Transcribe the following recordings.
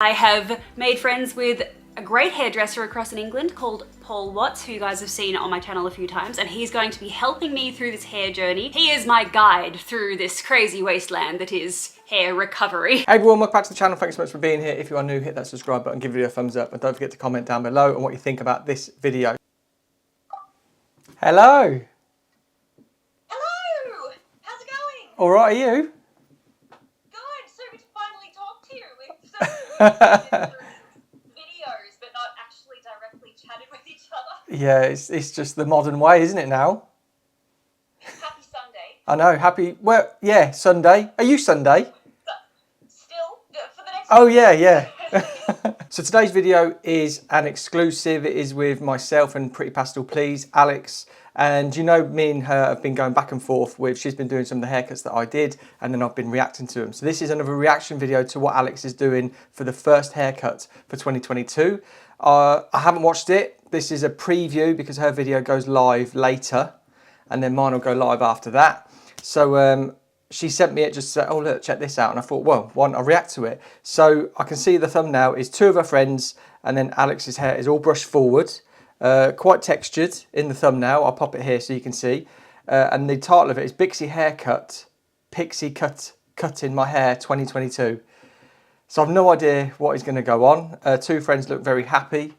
I have made friends with a great hairdresser across in England called Paul Watts, who you guys have seen on my channel a few times, and he's going to be helping me through this hair journey. He is my guide through this crazy wasteland that is hair recovery. Hey everyone, welcome back to the channel. Thanks so much for being here. If you are new, hit that subscribe button, give it a thumbs up, and don't forget to comment down below on what you think about this video. Hello. Hello! How's it going? All right, are you? Good, so good to finally talk to you. We've so many videos, but not actually directly chatted with each other. Yeah, it's just the modern way, isn't it now? Happy Sunday. I know, happy, well, yeah, Sunday. Are you Sunday? Still, for the next Oh yeah, yeah. So today's video is an exclusive. It is with myself and Pretty Pastel Please, Alex. And you know, me and her have been going back and forth with, she's been doing some of the haircuts that I did, and then I've been reacting to them. So this is another reaction video to what Alex is doing for the first haircut for 2022. I haven't watched it. This is a preview because her video goes live later, and then mine will go live after that. So she sent me it, just said, oh look, check this out. And I thought, well, why don't I react to it? So I can see the thumbnail is two of her friends, and then Alex's hair is all brushed forward. Quite textured in the thumbnail. I'll pop it here so you can see. And the title of it is BIXIE Haircut, Pixie Cut in My Hair 2022. So I've no idea what is going to go on. Two friends look very happy,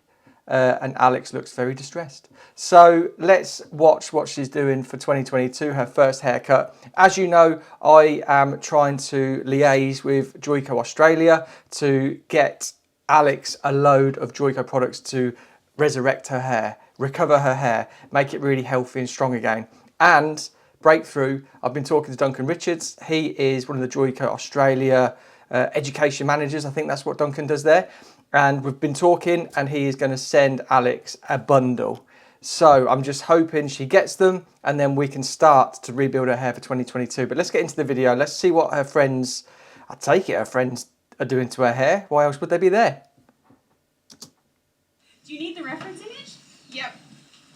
and Alex looks very distressed. So let's watch what she's doing for 2022, her first haircut. As you know, I am trying to liaise with Joico Australia to get Alex a load of Joico products to resurrect her hair, recover her hair, make it really healthy and strong again. And breakthrough, I've been talking to Duncan Richards. He is one of the Joico Australia education managers. I think that's what Duncan does there. And we've been talking, and he is going to send Alex a bundle. So I'm just hoping she gets them, and then we can start to rebuild her hair for 2022. But let's get into the video. Let's see what her friends, I take it her friends are doing to her hair. Why else would they be there? Do you need the reference image? Yep.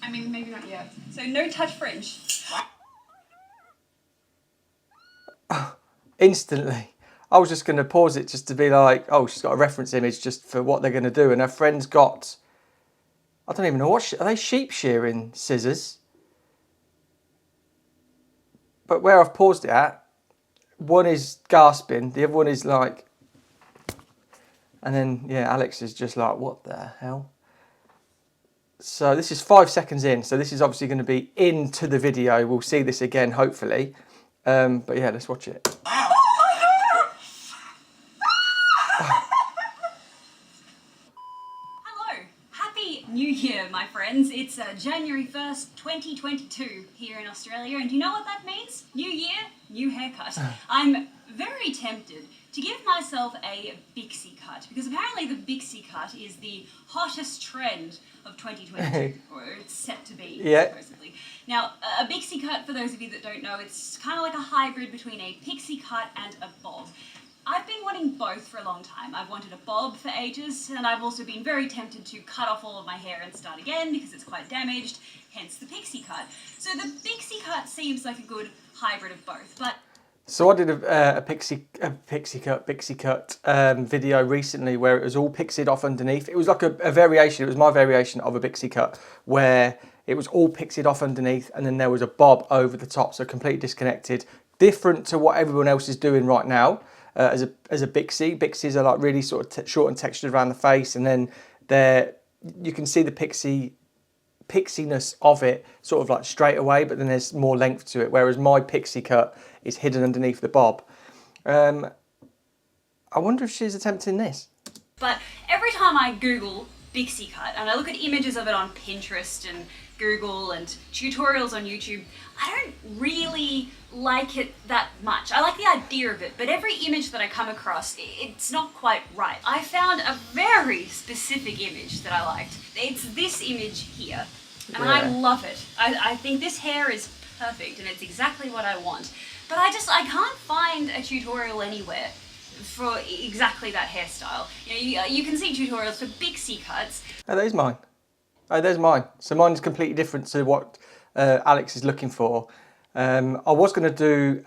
I mean, maybe not yet. So no touch fringe. Instantly. I was just going to pause it just to be like, oh, she's got a reference image just for what they're going to do. And her friend's got, I don't even know, what, are they sheep shearing scissors? But where I've paused it at, one is gasping, the other one is like, and then, yeah, Alex is just like, what the hell? So this is 5 seconds in, so this is obviously going to be into the video. We'll see this again, hopefully. But yeah, let's watch it. Hello, happy New Year, my friends. It's January 1st, 2022 here in Australia, and you know what that means? New year, new haircut. I'm very tempted to give myself a BIXIE cut, because apparently the BIXIE cut is the hottest trend of 2022, or it's set to be, supposedly. Now, a BIXIE cut, for those of you that don't know, it's kind of like a hybrid between a pixie cut and a bob. I've been wanting both for a long time. I've wanted a bob for ages, and I've also been very tempted to cut off all of my hair and start again because it's quite damaged, hence the pixie cut. So the BIXIE cut seems like a good hybrid of both, but... So I did a pixie cut video recently where it was all pixied off underneath. It was like a variation, it was my variation of a BIXIE cut where it was all pixied off underneath, and then there was a bob over the top, so completely disconnected. Different to what everyone else is doing right now as a BIXIE. BIXIEs are like really sort of short and textured around the face, and then you can see the pixiness of it sort of like straight away, but then there's more length to it, whereas my pixie cut is hidden underneath the bob. I wonder if she's attempting this. But every time I Google BIXIE cut and I look at images of it on Pinterest and Google and tutorials on YouTube, I don't really like it that much. I like the idea of it, but every image that I come across, it's not quite right. I found a very specific image that I liked. It's this image here, and I love it. I think this hair is perfect, and it's exactly what I want. But I can't find a tutorial anywhere for exactly that hairstyle. You can see tutorials for BIXIE cuts. Oh, there's mine. Oh, there's mine. So mine is completely different to what Alex is looking for. I was going to do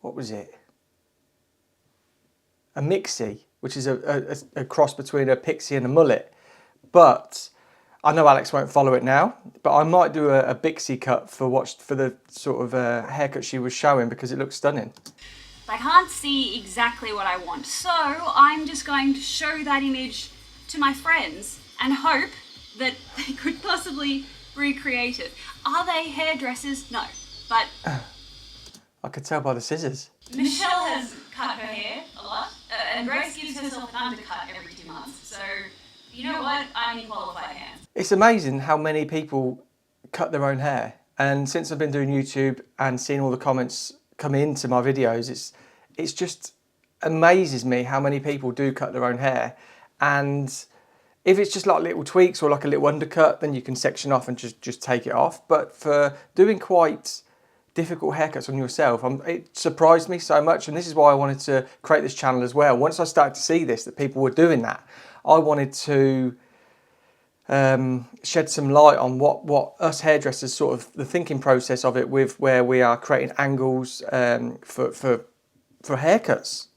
what was it? A MIXIE. which is a cross between a pixie and a mullet. But I know Alex won't follow it now, but I might do a BIXIE cut for the sort of haircut she was showing, because it looks stunning. I can't see exactly what I want, so I'm just going to show that image to my friends and hope that they could possibly recreate it. Are they hairdressers? No, but I could tell by the scissors. Michelle has cut her hair a lot, and Grace gives herself an undercut every 2 months, so you know what? I'm in qualified hands. It's amazing how many people cut their own hair, and since I've been doing YouTube and seeing all the comments come into my videos, it's just amazes me how many people do cut their own hair. And if it's just like little tweaks or like a little undercut, then you can section off and just take it off. But for doing quite difficult haircuts on yourself, it surprised me so much, and this is why I wanted to create this channel as well. Once I started to see this, that people were doing that, I wanted to shed some light on what us hairdressers, sort of the thinking process of it, with where we are creating angles for haircuts.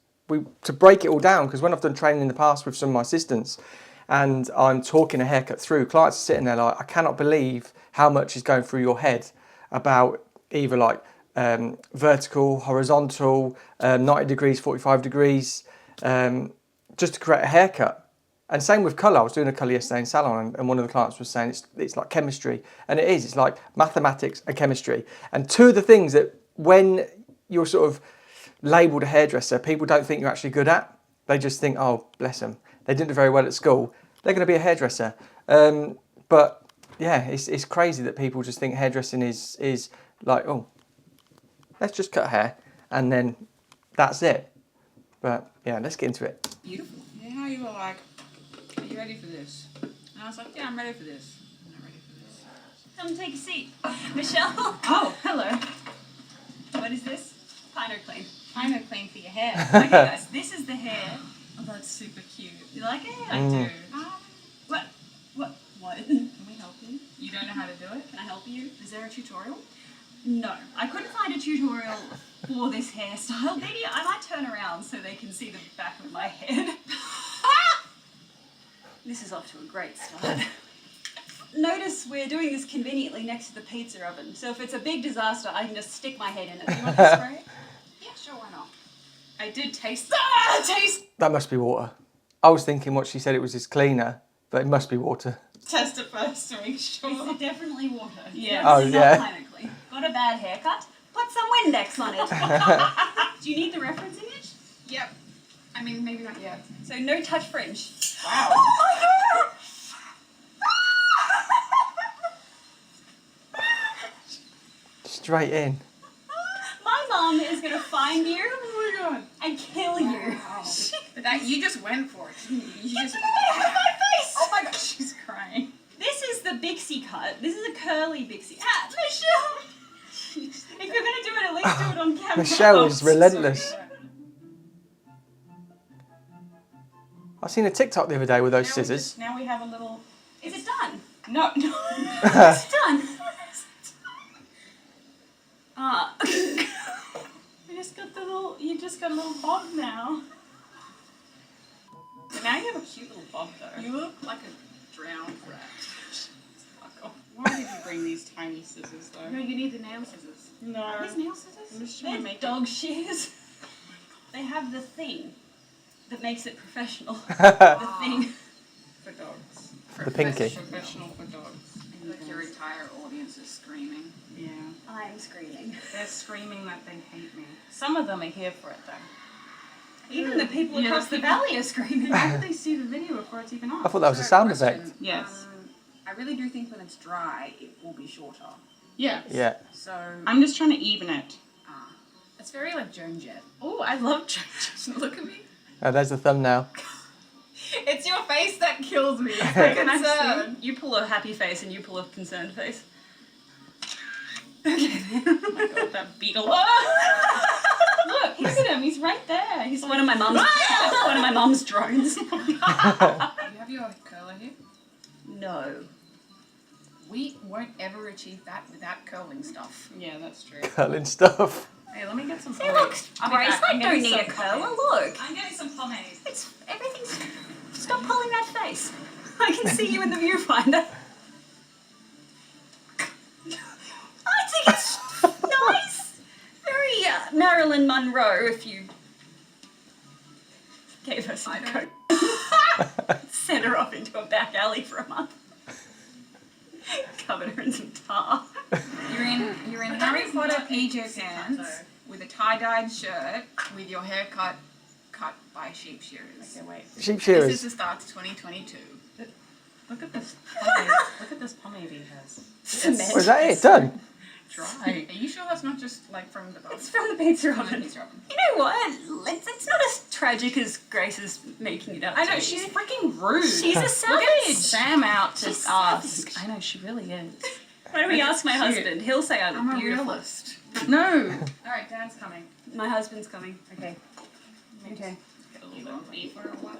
To break it all down, because when I've done training in the past with some of my assistants and I'm talking a haircut through, clients are sitting there like, I cannot believe how much is going through your head about either like vertical, horizontal, 90 degrees, 45 degrees, just to create a haircut. And same with colour. I was doing a colour yesterday in Salon, and one of the clients was saying it's like chemistry. And it is. It's like mathematics and chemistry. And two of the things that when you're sort of labelled a hairdresser, people don't think you're actually good at. They just think, oh, bless them, they didn't do very well at school, they're going to be a hairdresser. But yeah, it's crazy that people just think hairdressing is like, oh, let's just cut hair and then that's it. But yeah, let's get into it. Beautiful. You know, you were like, are you ready for this? And I was like, yeah, I'm ready for this. I'm not ready for this. Come take a seat. Michelle. Oh, hello. What is this? Pino Clean. Pino Clean for your hair. Okay guys, this is the hair. Oh, that's super cute. You like it? I do. What? Can we help you? You don't know how to do it? Can I help you? Is there a tutorial? No, I couldn't find a tutorial for this hairstyle. Maybe I might turn around so they can see the back of my head. This is off to a great start. Notice we're doing this conveniently next to the pizza oven, so if it's a big disaster, I can just stick my head in it. Do you want to spray? Yeah, sure, why not? I did taste. That must be water. I was thinking what she said, it was this cleaner, but it must be water. Test it first to make sure. Is it definitely water? Yeah. Oh, yeah. Not Pino Clean. Got a bad haircut? Put some Windex on it. Do you need the reference image? Yep. I mean, maybe not yet. So no touch fringe. Wow. Oh my god! Straight in. My mum is gonna find you Oh my god. and kill you. Wow. That you just went for it, didn't you? You just. My face! Oh my god, she's crying. This is the BIXIE cut. This is a curly BIXIE. Ah, Michelle! If you're gonna do it, at least do it on camera. Michelle is Oh, relentless. sorry. I seen a TikTok the other day with those scissors. Now we have a little. Is it done? No. Is it done? Ah. We just got the little. You just got a little bob now. But now you have a cute little bob though. You look like a drowned rat. Fuck off. Why did you bring these tiny scissors though? No, you need the nail scissors. No. Are these nail scissors? I'm just trying to They're make dog shears. They have the thing that makes it professional. The The thing. for dogs. The pinky. Professional for dogs. Like your entire audience is screaming. Yeah. I'm screaming. They're screaming that they hate me. Some of them are here for it though. Even the people Yeah, across the the people- valley are screaming. How did they see the video before it's even on? I thought that was a sound effect. Yes. I really do think when it's dry, it will be shorter. Yes. Yeah. So, I'm just trying to even it. it's very like Joan Jett. Oh, I love changes. Look at me. Oh, there's the thumbnail. It's your face that kills me. It's Can I concern. You pull a happy face and you pull a concerned face. Okay. Oh my god, that beetle. Look, look at him. He's right there. He's One of my mum's one of my mum's drones. You have your curler here? No. We won't ever achieve that without curling stuff. Yeah, that's true. Curling stuff. Hey, let me get some See, pomade. look, I'll be Grace, back. I I'm don't getting need a some curler. pomade. Look, I'm getting some pomade. it's everything's. Stop pulling that face. I can see you in the viewfinder. I think it's nice. Very Marilyn Monroe. If you gave her some coke, sent her off into a back alley for a month, covered her in some tar. You're in Harry Potter PJ pants with a tie-dyed shirt with your hair cut by sheep shearers. Okay, wait. Sheep This shearers. is the start to 2022. Look at this pomade. Look at this pomade he has. Cement. Was that it? Done? Dry. Are you sure that's not just like from the It's from the pizza From the oven. pizza oven. You know what? It's not as tragic as Grace is making it up. I know, to she's be. freaking rude. She's a Look savage. at Sam out to She's ask. savage. I know, she really is. Why don't we ask my cute. husband? He'll say I look I'm a beautiful. realist. No. All right, Dad's coming. My husband's coming. Okay. Okay. Get a little bit of me for a while.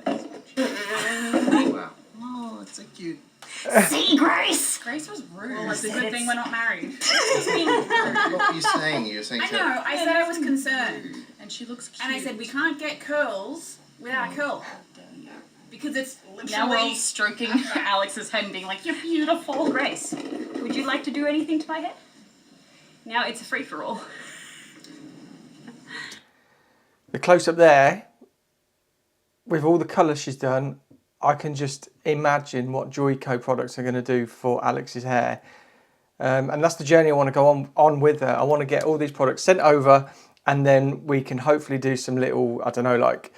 Wow. Oh, it's so cute. See, Grace. Grace was rude. Well, it's a I good said thing it's- we're not married. What were you saying? You were saying I know. I said I was concerned, And she looks cute. and I said we can't get curls without a curl because it's Now we're all literally. stroking Alex's head and being like, you're beautiful. Grace, would you like to do anything to my hair? Now it's a free-for-all. The close up there, with all the colours she's done, I can just imagine what Joico products are going to do for Alex's hair. And that's the journey I want to go on with her. I want to get all these products sent over, and then we can hopefully do some little, I don't know, like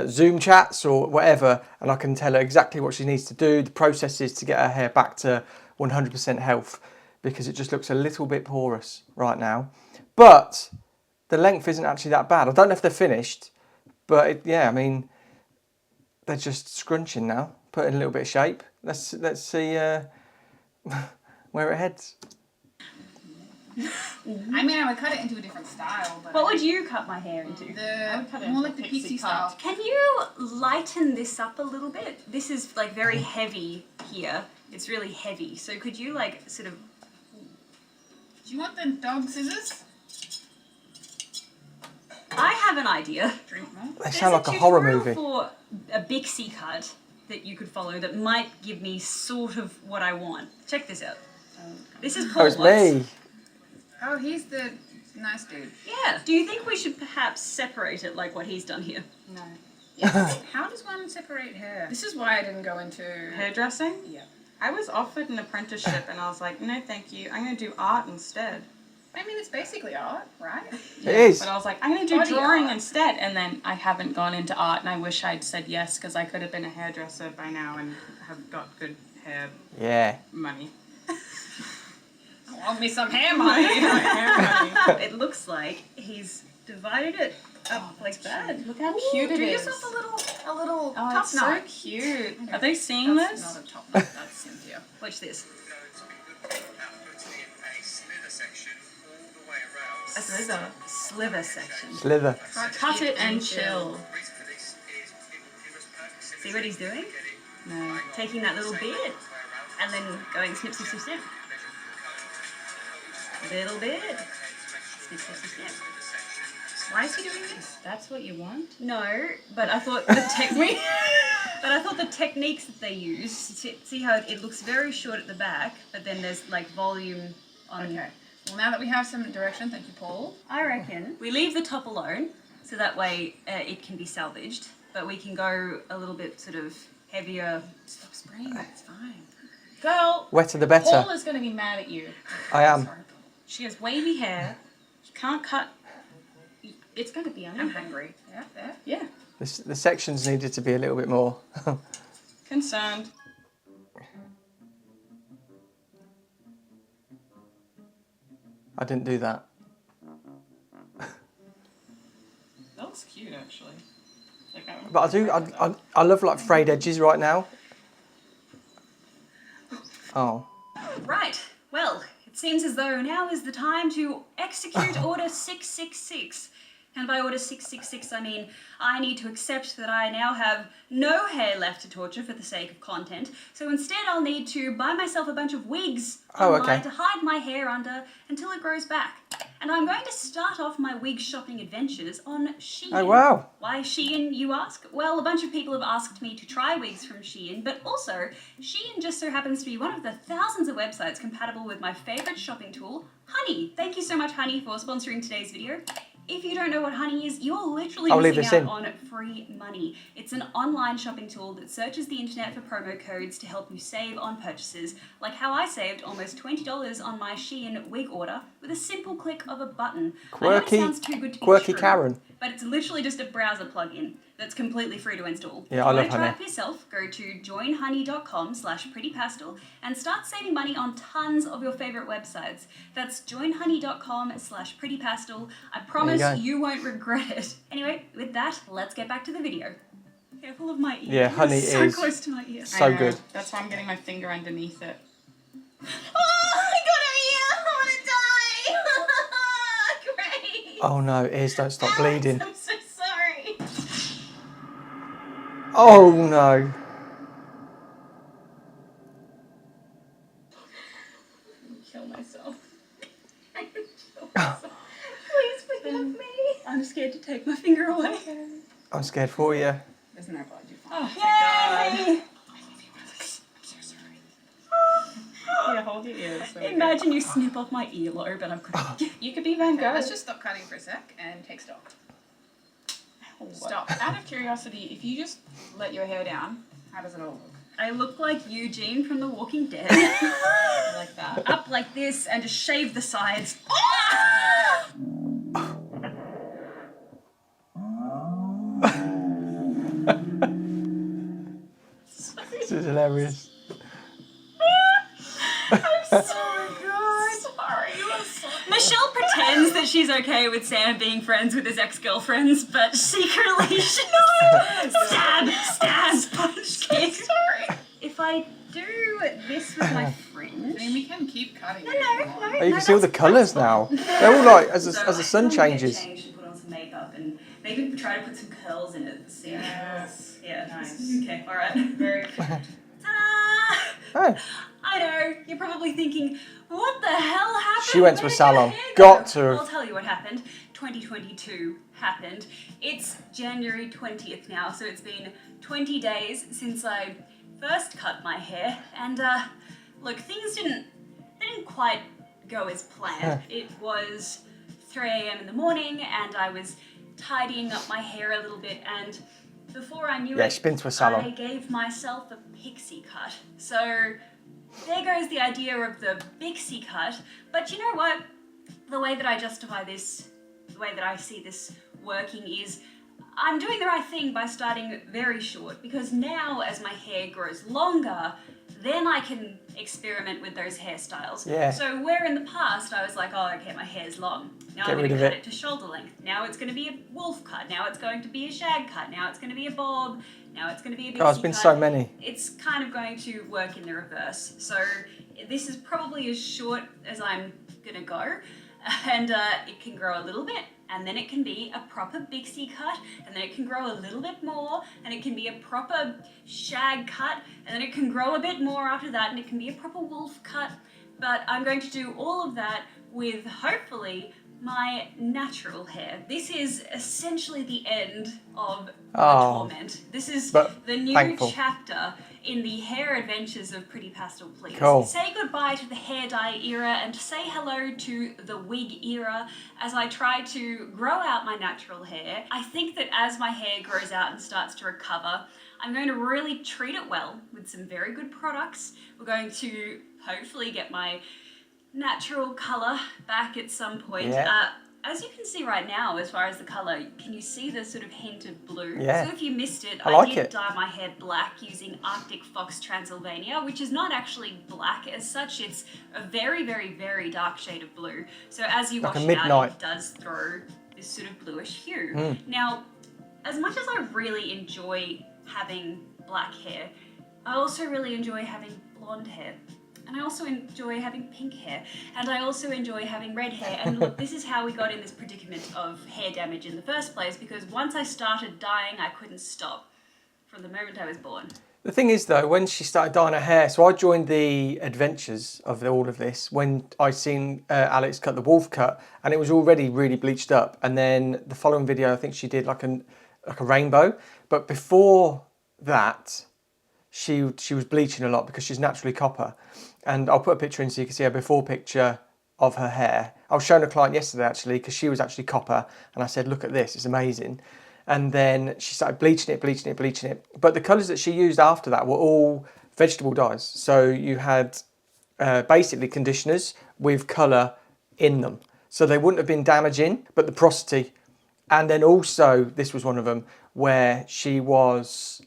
Zoom chats or whatever, and I can tell her exactly what she needs to do, the processes to get her hair back to 100% health, because it just looks a little bit porous right now. But the length isn't actually that bad. I don't know if they're finished, but yeah, I mean, they're just scrunching now, putting a little bit of shape. Let's see where it heads. I mean, I would cut it into a different style, but What would you cut my hair into? I would cut it more into like a the pixie pixie style. cut. Can you lighten this up a little bit? This is like very heavy here. It's really heavy. So could you like sort of... Do you want the dog scissors? I have an idea. Drink more. They sound like a horror movie. For a BIXIE cut that you could follow that might give me sort of what I want. Check this out. This is Oh, Paul it's Watts. me. Oh, he's the nice dude. Yeah. Do you think we should perhaps separate it like what he's done here? No. How does one separate hair? This This is why I didn't go into. Hairdressing? Yeah. I was offered an apprenticeship and I was like, no thank you, I'm going to do art instead. I mean, it's basically art, right? It is. But I was like, I'm going to do Body drawing art. instead. And then I haven't gone into art, and I wish I'd said yes, because I could have been a hairdresser by now and have got good hair Yeah. money. Love me some hair money. It looks like he's divided it up like that. Look how cute it Do is. yourself a little Oh, top it's knot. so cute. Are they seeing That's this? not a top knot. That's Cynthia. Watch this. A slither. Sliver section. Slither. Cut it and chill. See what he's doing? No. Taking that little bit and then going snip, snip, snip, snip. Little bit. Snip, snip, snip, snip. Why is he doing this? That's what you want? No, but I thought the technique. But I thought the techniques that they use. See how it looks very short at the back, but then there's like volume on. Okay. Well, now that we have some direction, thank you, Paul. I reckon we leave the top alone, so that way it can be salvaged. But we can go a little bit sort of heavier. Stop spraying. It's fine. Girl, Wetter the better. Paul is going to be mad at you. I am. Sorry. She has wavy hair. You can't cut. It's going to be I'm under. hungry. Yeah, there. Yeah. The sections needed to be a little bit more. Concerned. I didn't do that. That looks cute, actually. Like, But I do. I love like frayed edges right now. Oh. Right. Well, it seems as though now is the time to execute Order 666. And by Order 666, I mean I need to accept that I now have no hair left to torture for the sake of content. So instead, I'll need to buy myself a bunch of wigs Oh, online okay. to hide my hair under until it grows back. and I'm going to start off my wig shopping adventures on Shein. Oh, wow. Why Shein, you ask? Well, a bunch of people have asked me to try wigs from Shein, but also Shein just so happens to be one of the thousands of websites compatible with my favourite shopping tool, Honey. Thank you so much, Honey, for sponsoring today's video. If you don't know what Honey is, you're literally missing out on free money. It's an online shopping tool that searches the internet for promo codes to help you save on purchases, like how I saved almost $20 on my Shein wig order with a simple click of a button. I know it sounds too good to be quirky true, Karen. but it's literally just a browser plugin that's completely free to install. Yeah, I love If you want to try Honey. it for yourself, go to joinhoney.com/prettypastel and start saving money on tons of your favourite websites. That's joinhoney.com/prettypastel. I promise you won't regret it. Anyway, with that, let's get back to the video. Careful of my ear. Yeah, Honey It's so is close to my ear. so good. That's why I'm getting my finger underneath it. Oh, I got an ear! I want to die! Great! Oh no, ears don't stop bleeding. I'm so sorry. Oh no. Kill myself. Please forgive me. I'm scared to take my finger away. I'm scared for you. There's no blood. You're fine. Oh, yay! Yeah, hold your ears. So Imagine you snip off my earlobe and I'm gonna... you could be Van Gogh. Let's just stop cutting for a sec and take stock. Stop. Out of curiosity, if you just let your hair down, how does it all look? I look like Eugene from The Walking Dead. I like that. Up like this and just shave the sides. This is hilarious. So good. Sorry, you are so Michelle pretends that she's okay with Sam being friends with his ex-girlfriends, but secretly she stab, punch, kick. sorry. If I do this with my fringe... I mean, we can keep cutting. No. Oh, you can see all the colours now. They're all like, as the sun changes. Change and put on some makeup and maybe try to put some curls in it. See? Yes. Yeah. Nice. Okay, alright. Very cute. Ta-da! Oh, I know, you're probably thinking, what the hell happened? She went to a Where did salon. her hair Got go? to. Well, I'll tell you what happened. 2022 happened. It's January 20th now, so it's been 20 days since I first cut my hair. And look, things didn't quite go as planned. It was 3 a.m. in the morning and I was tidying up my hair a little bit, and before I knew she's been to a salon. I gave myself a pixie cut. So there goes the idea of the BIXIE cut. But you know what? The way that I justify this, the way that I see this working is I'm doing the right thing by starting very short, because now as my hair grows longer, then I can experiment with those hairstyles. Yeah. So where in the past I was like, oh, okay, my hair's long. Now Get I'm going rid to of cut it to shoulder length. Now it's going to be a wolf cut. Now it's going to be a shag cut. Now it's going to be a bob. Now it's going to be a BIXIE Oh, it's been cut. so many. It's kind of going to work in the reverse. So this is probably as short as I'm going to go. And it can grow a little bit, and then it can be a proper BIXIE cut, and then it can grow a little bit more, and it can be a proper shag cut, and then it can grow a bit more after that, and it can be a proper wolf cut. But I'm going to do all of that with, hopefully, my natural hair. This is essentially the end of the torment. This is the new chapter in the hair adventures of Pretty Pastel Please. Cool. Say goodbye to the hair dye era and say hello to the wig era as I try to grow out my natural hair. I think that as my hair grows out and starts to recover, I'm going to really treat it well with some very good products. We're going to hopefully get my natural colour back at some point. Yeah. As you can see right now, as far as the colour, can you see the sort of hint of blue? Yeah. So if you missed it, I did like it. dye my hair black using Arctic Fox Transylvania, which is not actually black as such. It's a very, very, very dark shade of blue. So as you Like wash a it out, midnight. it does throw this sort of bluish hue. Now, as much as I really enjoy having black hair, I also really enjoy having blonde hair. And I also enjoy having pink hair. And I also enjoy having red hair. And look, this is how we got in this predicament of hair damage in the first place, because once I started dyeing, I couldn't stop. from the moment I was born. The thing is though, when she started dyeing her hair, so I joined the adventures of all of this when I seen Alex cut the wolf cut, and it was already really bleached up. And then the following video, I think she did like a rainbow. But before that, she was bleaching a lot because she's naturally copper. And I'll put a picture in so you can see a before picture of her hair. I was showing a client yesterday actually because she was actually copper, and I said, look at this, it's amazing. And then she started bleaching it. But the colours that she used after that were all vegetable dyes. So you had basically conditioners with colour in them. So they wouldn't have been damaging, but the porosity. And then also, this was one of them, where she was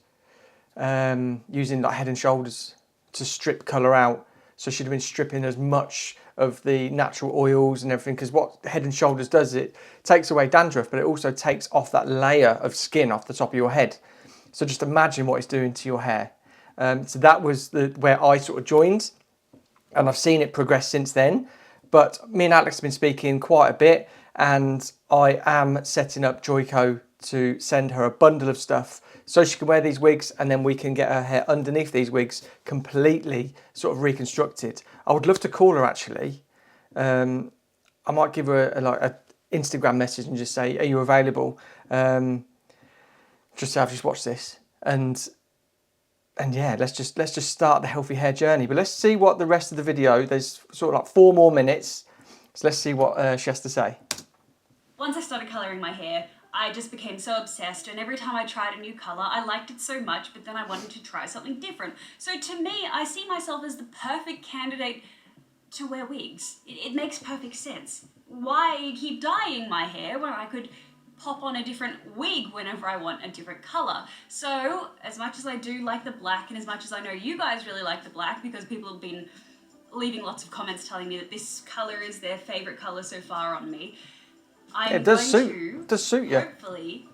using like Head and Shoulders to strip colour out. So she'd have been stripping as much of the natural oils and everything, because what Head and Shoulders does, it takes away dandruff, but it also takes off that layer of skin off the top of your head. So just imagine what it's doing to your hair. So that was where I sort of joined, and I've seen it progress since then. But me and Alex have been speaking quite a bit, and I am setting up Joyco to send her a bundle of stuff so she can wear these wigs, and then we can get her hair underneath these wigs completely sort of reconstructed. I would love to call her actually. I might give her a Instagram message and just say, are you available? Just say I've just watched this, and yeah, let's just start the healthy hair journey. But let's see what the rest of the video, there's sort of like 4 more minutes, so let's see what she has to say. Once I started colouring my hair, I just became so obsessed, and every time I tried a new colour, I liked it so much, but then I wanted to try something different. So to me, I see myself as the perfect candidate to wear wigs. It makes perfect sense. Why keep dyeing my hair when I could pop on a different wig whenever I want a different colour? So as much as I do like the black, and as much as I know you guys really like the black, because people have been leaving lots of comments telling me that this colour is their favourite colour so far on me, I'm going to hopefully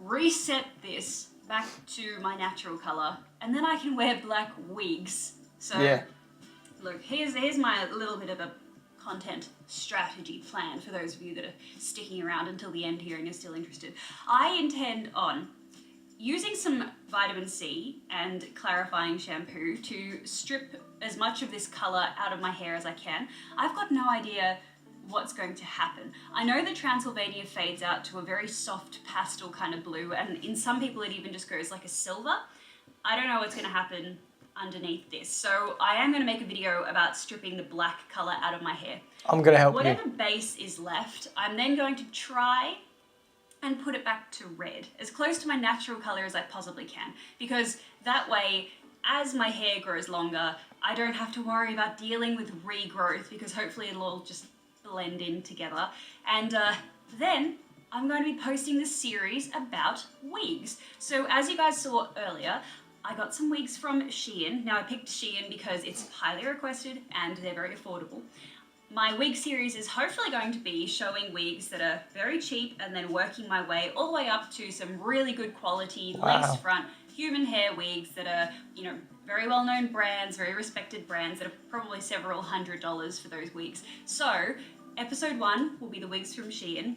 reset this back to my natural colour, and then I can wear black wigs. So yeah. Look, here's my little bit of a content strategy plan for those of you that are sticking around until the end here and are still interested. I intend on using some vitamin C and clarifying shampoo to strip as much of this colour out of my hair as I can. I've got no idea what's going to happen. I know the Transylvania fades out to a very soft pastel kind of blue, and in some people it even just goes like a silver. I don't know what's going to happen underneath this, so I am going to make a video about stripping the black colour out of my hair. I'm going to help you. Whatever base is left, I'm then going to try and put it back to red, as close to my natural colour as I possibly can, because that way, as my hair grows longer, I don't have to worry about dealing with regrowth, because hopefully it'll all just blend in together. And then I'm going to be posting this series about wigs. So as you guys saw earlier, I got some wigs from Shein. Now I picked Shein because it's highly requested and they're very affordable. My wig series is hopefully going to be showing wigs that are very cheap and then working my way all the way up to some really good quality lace front human hair wigs that are, you know, very well-known brands, very respected brands that are probably several $100s for those wigs. So episode 1 will be the wigs from Shein.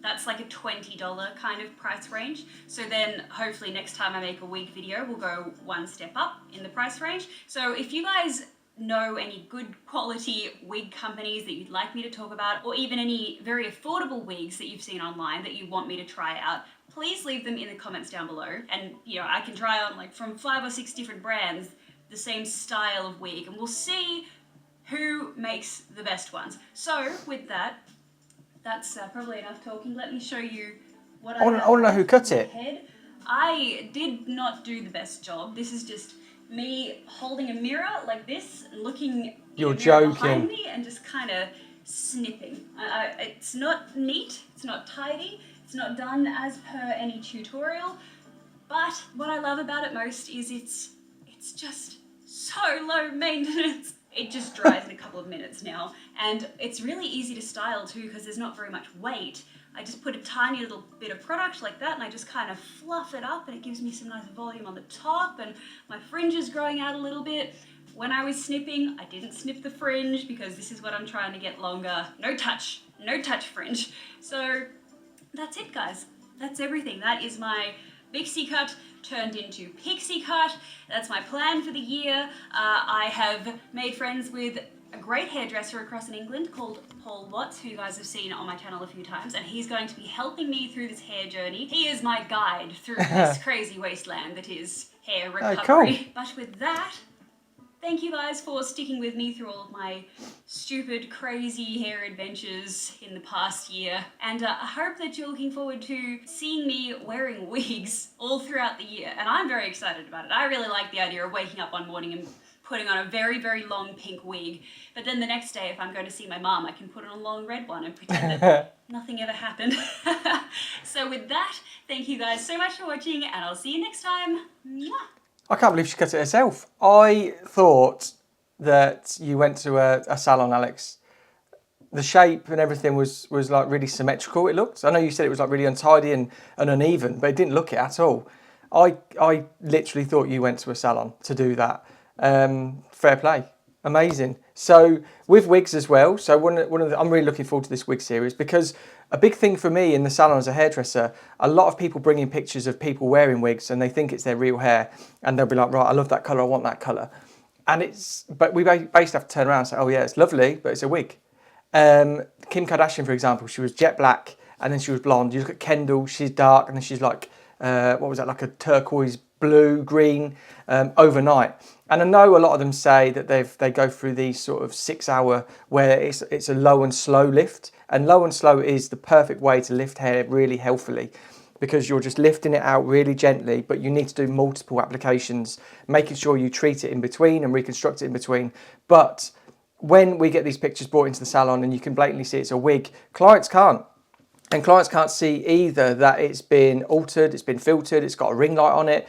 That's like a $20 kind of price range. So then hopefully next time I make a wig video, we'll go one step up in the price range. So if you guys know any good quality wig companies that you'd like me to talk about, or even any very affordable wigs that you've seen online that you want me to try out, please leave them in the comments down below. And you know, I can try on like from 5 or 6 different brands the same style of wig, and we'll see who makes the best ones. So with that, that's probably enough talking. Let me show you what I want to know who cut it. Head. I did not do the best job. This is just me holding a mirror like this, looking You're behind joking. me and just kind of snipping. It's not neat, it's not tidy, it's not done as per any tutorial, but what I love about it most is it's just so low maintenance. It just dries in a couple of minutes now, and it's really easy to style too because there's not very much weight. I just put a tiny little bit of product like that and I just kind of fluff it up and it gives me some nice volume on the top, and my fringe is growing out a little bit. When I was snipping, I didn't snip the fringe because this is what I'm trying to get longer. No touch fringe. So that's it, guys. That's everything. That is my BIXIE cut turned into pixie cut. That's my plan for the year. I have made friends with a great hairdresser across in England called Paul Watts, who you guys have seen on my channel a few times, and he's going to be helping me through this hair journey. He is my guide through this crazy wasteland that is hair recovery. Oh, cool. But with that, thank you guys for sticking with me through all of my stupid, crazy hair adventures in the past year. And I hope that you're looking forward to seeing me wearing wigs all throughout the year. And I'm very excited about it. I really like the idea of waking up one morning and putting on a very, very long pink wig. But then the next day, if I'm going to see my mum, I can put on a long red one and pretend that nothing ever happened. So with that, thank you guys so much for watching, and I'll see you next time. Mwah! I can't believe she cut it herself. I thought that you went to a salon, Alex. The shape and everything was like really symmetrical, it looked. I know you said it was like really untidy and uneven, but it didn't look it at all. I literally thought you went to a salon to do that. Fair play. Amazing. So with wigs as well, so I'm really looking forward to this wig series, because a big thing for me in the salon as a hairdresser, a lot of people bring in pictures of people wearing wigs and they think it's their real hair, and they'll be like, right, I love that colour, I want that colour. But we basically have to turn around and say, oh yeah, it's lovely, but it's a wig. Kim Kardashian, for example, she was jet black and then she was blonde. You look at Kendall, she's dark and then she's like, what was that, like a turquoise blue, green, overnight. And I know a lot of them say that they go through these sort of 6 hour where it's a low and slow lift. And low and slow is the perfect way to lift hair really healthily, because you're just lifting it out really gently, but you need to do multiple applications, making sure you treat it in between and reconstruct it in between. But when we get these pictures brought into the salon and you can blatantly see it's a wig, clients can't. And clients can't see either that it's been altered, it's been filtered, it's got a ring light on it.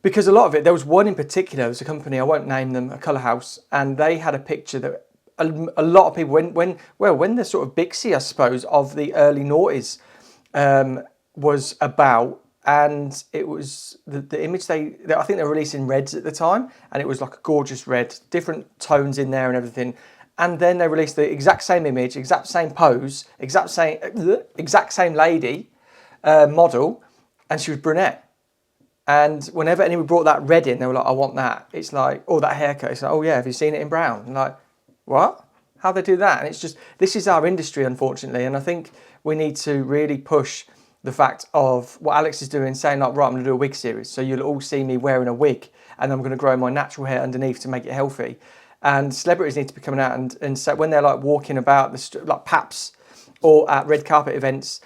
Because a lot of it, there was one in particular, there's a company, I won't name them, a colour house, and they had a picture that a lot of people, when the sort of BIXIE, I suppose, of the early noughties was about, and it was the image I think they were releasing reds at the time, and it was like a gorgeous red, different tones in there and everything. And then they released the exact same image, exact same pose, exact same lady, model, and she was brunette. And whenever anyone brought that red in, they were like, I want that. It's like, oh, that haircut. It's like, oh yeah, have you seen it in brown? And like, what? How'd they do that? And it's just, this is our industry, unfortunately. And I think we need to really push the fact of what Alex is doing, saying like, right, I'm gonna do a wig series. So you'll all see me wearing a wig, and I'm gonna grow my natural hair underneath to make it healthy. And celebrities need to be coming out and so when they're like walking about like Paps or at red carpet events,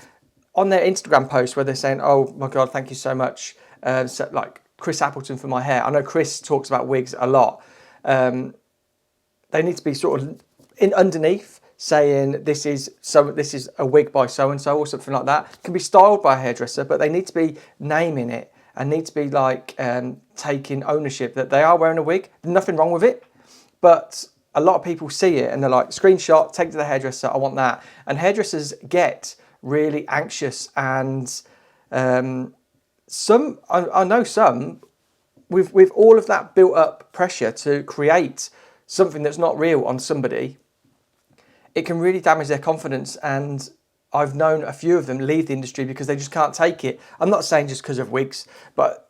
on their Instagram posts where they're saying, oh my God, thank you so much. So like Chris Appleton for my hair. I know Chris talks about wigs a lot. They need to be sort of underneath saying this is a wig by so-and-so or something like that. It can be styled by a hairdresser, but they need to be naming it and need to be like taking ownership that they are wearing a wig. Nothing wrong with it. But a lot of people see it and they're like, screenshot, take to the hairdresser, I want that. And hairdressers get really anxious, and some, I know some, with all of that built up pressure to create something that's not real on somebody, it can really damage their confidence. And I've known a few of them leave the industry because they just can't take it. I'm not saying just because of wigs, but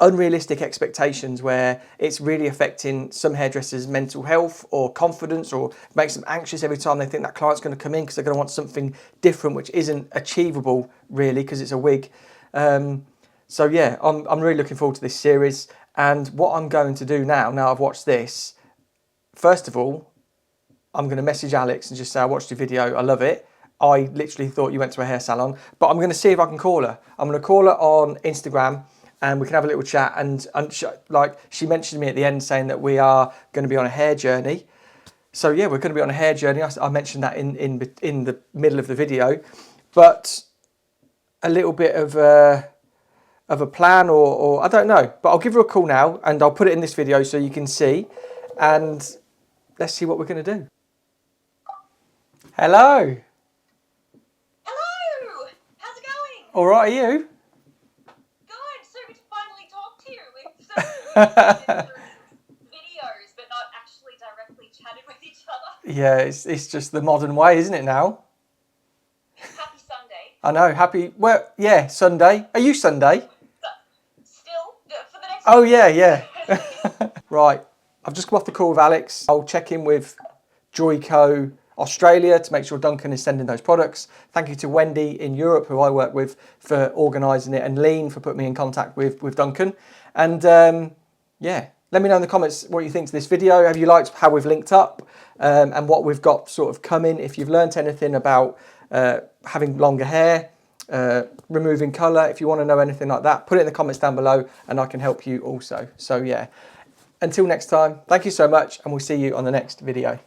unrealistic expectations where it's really affecting some hairdressers' mental health or confidence, or makes them anxious every time they think that client's going to come in because they're going to want something different, which isn't achievable really because it's a wig. So yeah, I'm really looking forward to this series. And what I'm going to do now I've watched this, first of all, I'm going to message Alex and just say, I watched your video, I love it. I literally thought you went to a hair salon, but I'm going to see if I can call her. I'm going to call her on Instagram, and we can have a little chat. And like she mentioned to me at the end saying that we are going to be on a hair journey. So yeah, we're going to be on a hair journey. I mentioned that in the middle of the video, but a little bit of a plan or I don't know. But I'll give her a call now and I'll put it in this video so you can see. And let's see what we're going to do. Hello. Hello! How's it going? All right, are you? Videos, but not actually directly chatted with each other. Yeah, it's just the modern way, isn't it now? Happy Sunday. I know. Happy. Well, yeah. Sunday. Are you Sunday? Still, for the next. Oh yeah, yeah. Right. I've just come off the call with Alex. I'll check in with Joyco Australia to make sure Duncan is sending those products. Thank you to Wendy in Europe, who I work with, for organising it, and Lean for putting me in contact with Duncan. And yeah, let me know in the comments what you think to this video. Have you liked how we've linked up and what we've got sort of coming? If you've learnt anything about having longer hair, removing colour, if you want to know anything like that, put it in the comments down below and I can help you also. So yeah, until next time, thank you so much and we'll see you on the next video.